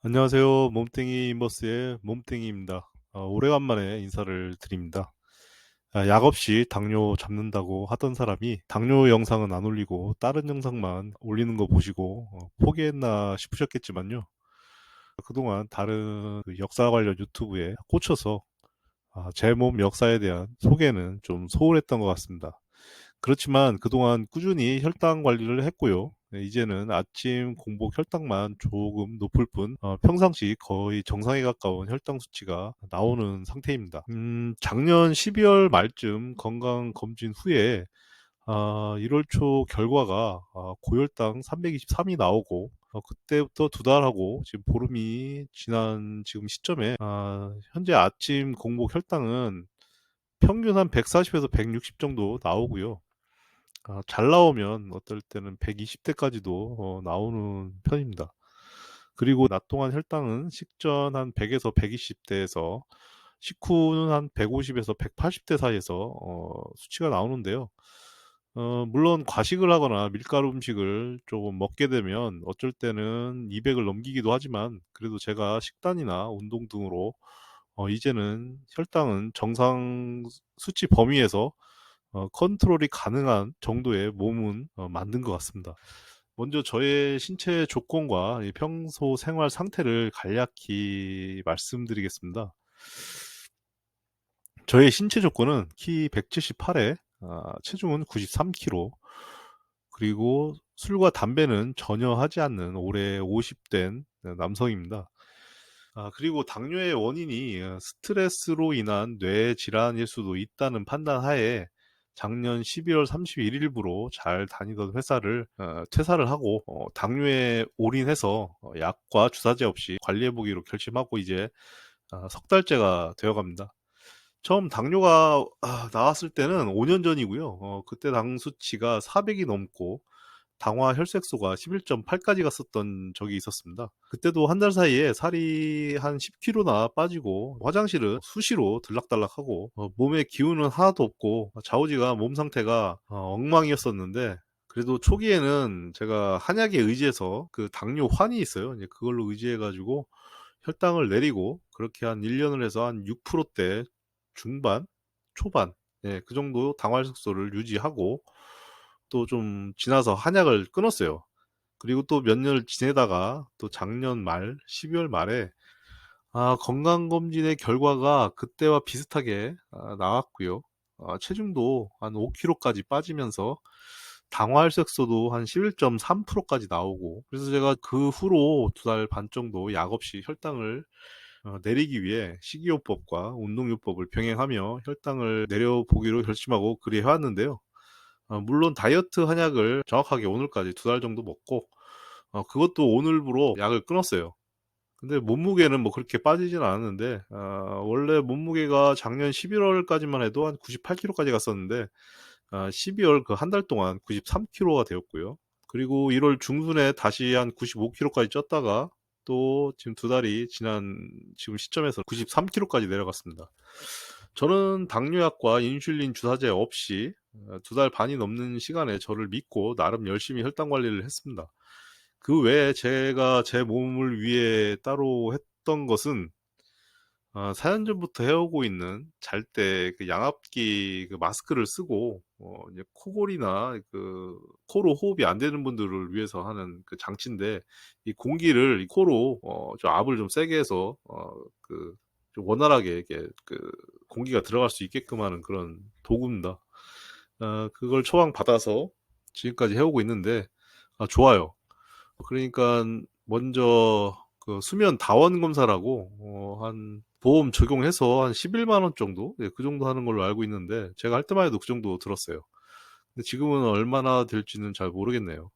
안녕하세요. 몸땡이 인버스의 몸땡이입니다. 오래간만에 인사를 드립니다. 약 없이 당뇨 잡는다고 하던 사람이 당뇨 영상은 안 올리고 다른 영상만 올리는 거 보시고 포기했나 싶으셨겠지만요. 그동안 다른 그 역사 관련 유튜브에 꽂혀서 제 몸 역사에 대한 소개는 좀 소홀했던 것 같습니다. 그렇지만 그동안 꾸준히 혈당 관리를 했고요. 네, 이제는 아침 공복 혈당만 조금 높을 뿐 평상시 거의 정상에 가까운 혈당 수치가 나오는 상태입니다. 작년 12월 말쯤 건강검진 후에 1월 초 결과가 고혈당 323이 나오고 그때부터 두 달하고 지금 보름이 지난 지금 시점에 현재 아침 공복 혈당은 평균 한 140에서 160 정도 나오고요. 잘 나오면 어떨 때는 120대까지도 나오는 편입니다. 그리고 낮 동안 혈당은 식전 한 100에서 120대에서 식후는 한 150에서 180대 사이에서 수치가 나오는데요. 물론 과식을 하거나 밀가루 음식을 조금 먹게 되면 어쩔 때는 200을 넘기기도 하지만 그래도 제가 식단이나 운동 등으로 이제는 혈당은 정상 수치 범위에서 컨트롤이 가능한 정도의 몸은 만든 것 같습니다. 먼저 저의 신체 조건과 이 평소 생활 상태를 간략히 말씀드리겠습니다. 저의 신체 조건은 키 178에 체중은 93kg, 그리고 술과 담배는 전혀 하지 않는 올해 50된 남성입니다. 그리고 당뇨의 원인이 스트레스로 인한 뇌 질환일 수도 있다는 판단 하에 작년 12월 31일부로 잘 다니던 회사를 퇴사를 하고 당뇨에 올인해서 약과 주사제 없이 관리해보기로 결심하고 이제 석 달째가 되어갑니다. 처음 당뇨가 나왔을 때는 5년 전이고요. 그때 당 수치가 400이 넘고 당화 혈색소가 11.8까지 갔었던 적이 있었습니다. 그때도 한 달 사이에 살이 한 10kg나 빠지고 화장실은 수시로 들락달락하고 몸에 기운은 하나도 없고 좌우지가 몸 상태가 엉망이었었는데 그래도 초기에는 제가 한약에 의지해서 그 당뇨 환이 있어요. 이제 그걸로 의지해가지고 혈당을 내리고 그렇게 한 1년을 해서 한 6%대 중반, 초반, 예, 그 정도 당화혈색소를 유지하고 또 좀 지나서 한약을 끊었어요. 그리고 또 몇 년을 지내다가 또 작년 말, 12월 말에 건강검진의 결과가 그때와 비슷하게 나왔고요. 체중도 한 5kg까지 빠지면서 당화혈색소도 한 11.3%까지 나오고 그래서 제가 그 후로 두 달 반 정도 약 없이 혈당을 내리기 위해 식이요법과 운동요법을 병행하며 혈당을 내려보기로 결심하고 그리 해왔는데요. 물론 다이어트 한약을 정확하게 오늘까지 두 달 정도 먹고 그것도 오늘부로 약을 끊었어요. 근데 몸무게는 뭐 그렇게 빠지진 않았는데 원래 몸무게가 작년 11월까지만 해도 한 98kg까지 갔었는데 12월 그 한 달 동안 93kg가 되었고요. 그리고 1월 중순에 다시 한 95kg까지 쪘다가 또 지금 두 달이 지난 지금 시점에서 93kg까지 내려갔습니다. 저는 당뇨약과 인슐린 주사제 없이 두 달 반이 넘는 시간에 저를 믿고 나름 열심히 혈당 관리를 했습니다. 그 외에 제가 제 몸을 위해 따로 했던 것은 4년 전부터 해오고 있는 잘 때 그 양압기 그 마스크를 쓰고 이제 코골이나 그 코로 호흡이 안 되는 분들을 위해서 하는 그 장치인데 이 공기를 이 코로 좀 압을 좀 세게 해서 그 좀 원활하게 이렇게 그 공기가 들어갈 수 있게끔 하는 그런 도구입니다. 그걸 처방 받아서 지금까지 해오고 있는데 좋아요. 그러니까 먼저 그 수면 다원 검사라고 한 보험 적용해서 한 11만 원 정도, 예, 그 정도 하는 걸로 알고 있는데 제가 할 때만 해도 그 정도 들었어요. 근데 지금은 얼마나 될지는 잘 모르겠네요.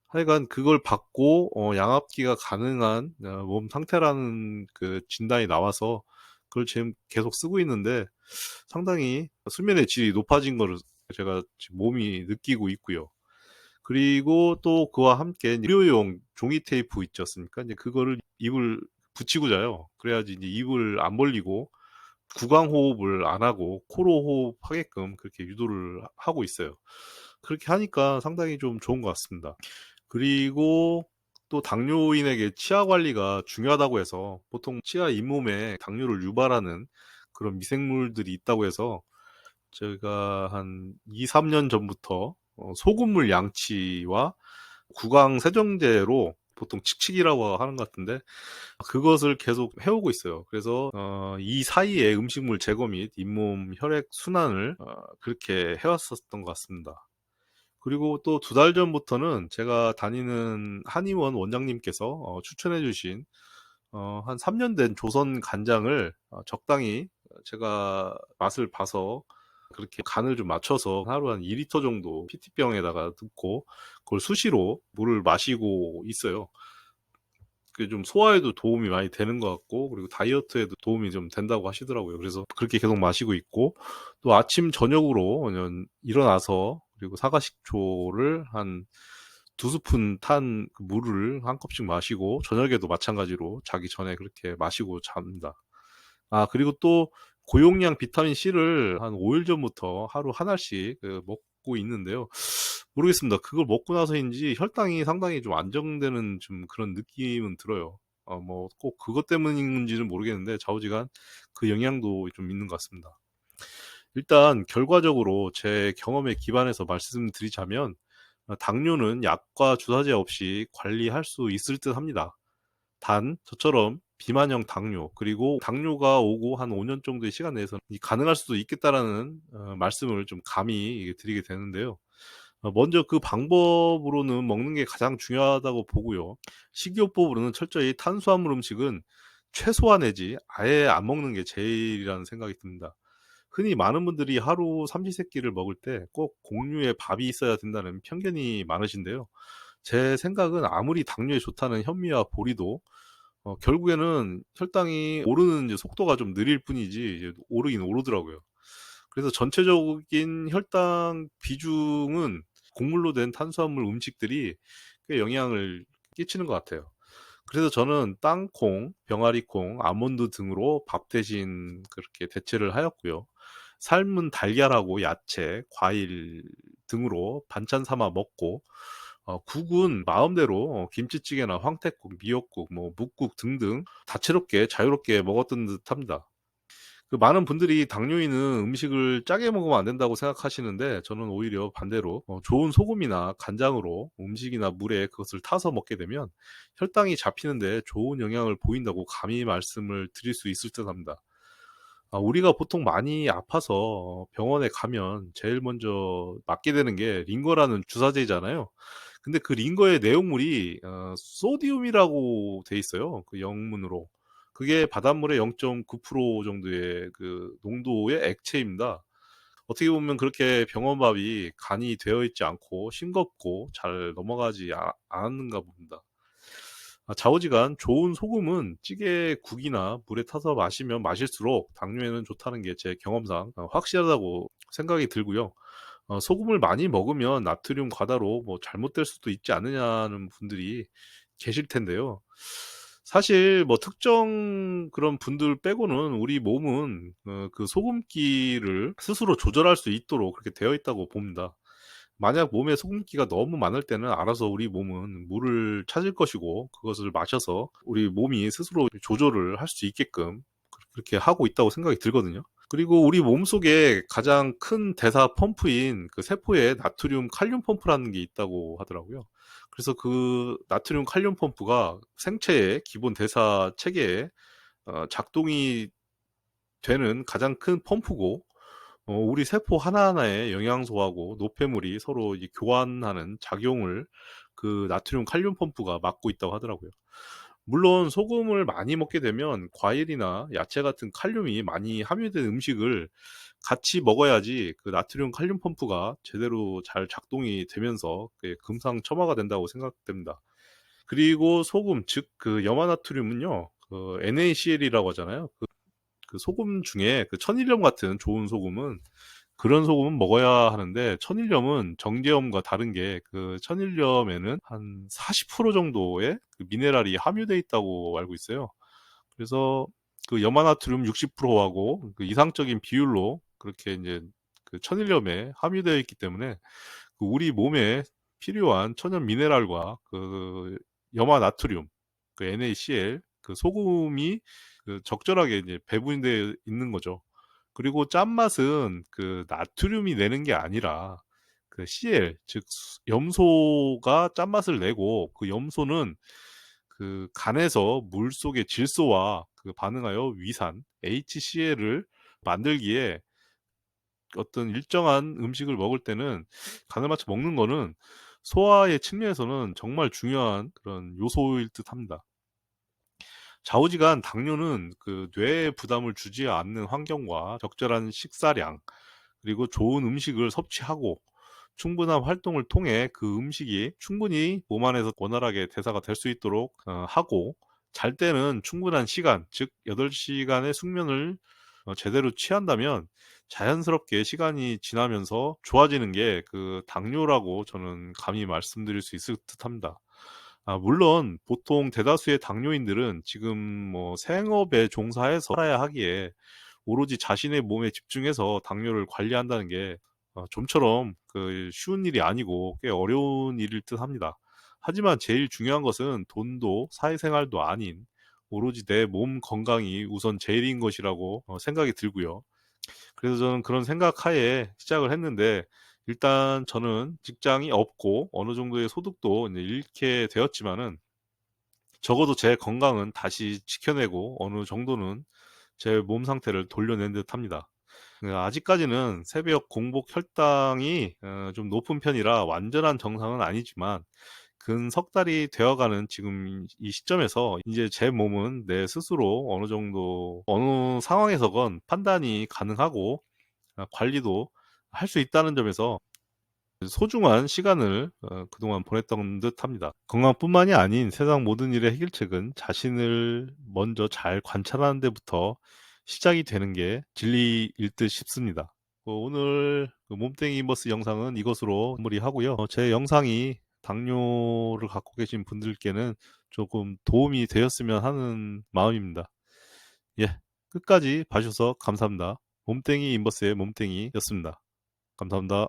하여간 그걸 받고 양압기가 가능한 몸 상태라는 그 진단이 나와서 그걸 지금 계속 쓰고 있는데 상당히 수면의 질이 높아진 거를 제가 지금 몸이 느끼고 있고요. 그리고 또 그와 함께 의료용 종이 테이프 있지 않습니까? 이제 그거를 입을 붙이고 자요. 그래야지 이제 입을 안 벌리고 구강 호흡을 안 하고 코로 호흡하게끔 그렇게 유도를 하고 있어요. 그렇게 하니까 상당히 좀 좋은 것 같습니다. 그리고 또 당뇨인에게 치아 관리가 중요하다고 해서 보통 치아 잇몸에 당뇨를 유발하는 그런 미생물들이 있다고 해서 제가 한 2-3년 전부터 소금물 양치와 구강 세정제로 보통 칙칙이라고 하는 것 같은데 그것을 계속 해오고 있어요. 그래서 이 사이에 음식물 제거 및 잇몸 혈액 순환을 그렇게 해왔었던 것 같습니다. 그리고 또 2달 전부터는 제가 다니는 한의원 원장님께서 추천해 주신 한 3년 된 조선 간장을 적당히 제가 맛을 봐서 그렇게 간을 좀 맞춰서 하루 한 2 리터 정도 PT병에다가 넣고 그걸 수시로 물을 마시고 있어요. 그게 좀 소화에도 도움이 많이 되는 것 같고 그리고 다이어트에도 도움이 좀 된다고 하시더라고요. 그래서 그렇게 계속 마시고 있고 또 아침 저녁으로 그냥 일어나서 그리고 사과식초를 한 2스푼 탄 그 물을 한 컵씩 마시고 저녁에도 마찬가지로 자기 전에 그렇게 마시고 잡니다. 그리고 또 고용량 비타민 C를 한 5일 전부터 하루 한 알씩 먹고 있는데요. 모르겠습니다. 그걸 먹고 나서인지 혈당이 상당히 좀 안정되는 좀 그런 느낌은 들어요. 뭐 꼭 그것 때문인지는 모르겠는데 좌우지간 그 영향도 좀 있는 것 같습니다. 일단 결과적으로 제 경험에 기반해서 말씀드리자면 당뇨는 약과 주사제 없이 관리할 수 있을 듯합니다. 단 저처럼 비만형 당뇨 그리고 당뇨가 오고 한 5년 정도의 시간 내에서 가능할 수도 있겠다라는 말씀을 좀 감히 드리게 되는데요. 먼저 그 방법으로는 먹는 게 가장 중요하다고 보고요. 식이요법으로는 철저히 탄수화물 음식은 최소화 내지 아예 안 먹는 게 제일이라는 생각이 듭니다. 흔히 많은 분들이 하루 삼시세끼를 먹을 때 꼭 공류에 밥이 있어야 된다는 편견이 많으신데요. 제 생각은 아무리 당뇨에 좋다는 현미와 보리도 결국에는 혈당이 오르는 이제 속도가 좀 느릴 뿐이지 이제 오르긴 오르더라고요. 그래서 전체적인 혈당 비중은 곡물로 된 탄수화물 음식들이 꽤 영향을 끼치는 것 같아요. 그래서 저는 땅콩, 병아리콩, 아몬드 등으로 밥 대신 그렇게 대체를 하였고요. 삶은 달걀하고 야채, 과일 등으로 반찬 삼아 먹고 국은 마음대로 김치찌개나 황태국, 미역국, 뭐 묵국 등등 다채롭게 자유롭게 먹었던 듯합니다. 그 많은 분들이 당뇨인은 음식을 짜게 먹으면 안 된다고 생각하시는데 저는 오히려 반대로 좋은 소금이나 간장으로 음식이나 물에 그것을 타서 먹게 되면 혈당이 잡히는데 좋은 영향을 보인다고 감히 말씀을 드릴 수 있을 듯 합니다. 우리가 보통 많이 아파서 병원에 가면 제일 먼저 맞게 되는 게 링거라는 주사제잖아요. 근데 그 링거의 내용물이 소디움이라고 돼 있어요. 그 영문으로. 그게 바닷물의 0.9% 정도의 그 농도의 액체입니다. 어떻게 보면 그렇게 병원밥이 간이 되어 있지 않고 싱겁고 잘 넘어가지 않았는가 봅니다. 좌우지간 좋은 소금은 찌개 국이나 물에 타서 마시면 마실수록 당뇨에는 좋다는 게 제 경험상 확실하다고 생각이 들고요. 소금을 많이 먹으면 나트륨 과다로 뭐 잘못될 수도 있지 않느냐는 분들이 계실 텐데요. 사실 뭐 특정 그런 분들 빼고는 우리 몸은 그 소금기를 스스로 조절할 수 있도록 그렇게 되어 있다고 봅니다. 만약 몸에 소금기가 너무 많을 때는 알아서 우리 몸은 물을 찾을 것이고 그것을 마셔서 우리 몸이 스스로 조절을 할 수 있게끔 그렇게 하고 있다고 생각이 들거든요. 그리고 우리 몸속에 가장 큰 대사 펌프인 그 세포에 나트륨 칼륨 펌프라는 게 있다고 하더라고요. 그래서 그 나트륨 칼륨 펌프가 생체의 기본 대사 체계에 작동이 되는 가장 큰 펌프고 우리 세포 하나하나에 영양소하고 노폐물이 서로 이제 교환하는 작용을 그 나트륨 칼륨 펌프가 맡고 있다고 하더라고요. 물론 소금을 많이 먹게 되면 과일이나 야채 같은 칼륨이 많이 함유된 음식을 같이 먹어야지 그 나트륨 칼륨 펌프가 제대로 잘 작동이 되면서 금상첨화가 된다고 생각됩니다. 그리고 소금, 즉 그 염화나트륨은요, 그 NaCl이라고 하잖아요. 그 소금 중에 그 천일염 같은 좋은 소금은 그런 소금은 먹어야 하는데 천일염은 정제염과 다른 게 그 천일염에는 한 40% 정도의 그 미네랄이 함유되어 있다고 알고 있어요. 그래서 그 염화나트륨 60%하고 그 이상적인 비율로 그렇게 이제 그 천일염에 함유되어 있기 때문에 그 우리 몸에 필요한 천연 미네랄과 그 염화 나트륨, 그 NaCl, 그 소금이 그 적절하게 이제 배분되어 있는 거죠. 그리고 짠맛은 그 나트륨이 내는 게 아니라 그 Cl, 즉 염소가 짠맛을 내고, 그 염소는 그 간에서 물 속의 질소와 그 반응하여 위산 HCl을 만들기에, 어떤 일정한 음식을 먹을 때는 간을 맞춰 먹는 거는 소화의 측면에서는 정말 중요한 그런 요소일 듯합니다. 좌우지간 당뇨는 그 뇌에 부담을 주지 않는 환경과 적절한 식사량, 그리고 좋은 음식을 섭취하고 충분한 활동을 통해 그 음식이 충분히 몸 안에서 원활하게 대사가 될 수 있도록 하고, 잘 때는 충분한 시간, 즉 8시간의 숙면을 제대로 취한다면 자연스럽게 시간이 지나면서 좋아지는 게 그 당뇨라고 저는 감히 말씀드릴 수 있을 듯합니다. 물론 보통 대다수의 당뇨인들은 지금 뭐 생업에 종사해서 살아야 하기에 오로지 자신의 몸에 집중해서 당뇨를 관리한다는 게 좀처럼 그 쉬운 일이 아니고 꽤 어려운 일일 듯합니다. 하지만 제일 중요한 것은 돈도 사회생활도 아닌 오로지 내 몸 건강이 우선 제일인 것이라고 생각이 들고요. 그래서 저는 그런 생각하에 시작을 했는데, 일단 저는 직장이 없고 어느 정도의 소득도 이제 잃게 되었지만은 적어도 제 건강은 다시 지켜내고 어느 정도는 제 몸 상태를 돌려낸 듯합니다. 아직까지는 새벽 공복 혈당이 좀 높은 편이라 완전한 정상은 아니지만, 근 석 달이 되어가는 지금 이 시점에서 이제 제 몸은 내 스스로 어느 정도 어느 상황에서건 판단이 가능하고 관리도 할 수 있다는 점에서 소중한 시간을 그동안 보냈던 듯합니다. 건강뿐만이 아닌 세상 모든 일의 해결책은 자신을 먼저 잘 관찰하는 데부터 시작이 되는 게 진리일 듯 싶습니다. 오늘 그 몸땡이 버스 영상은 이것으로 마무리하고요. 제 영상이 당뇨를 갖고 계신 분들께는 조금 도움이 되었으면 하는 마음입니다. 예, 끝까지 봐주셔서 감사합니다. 몸땡이 인버스의 몸땡이였습니다. 감사합니다.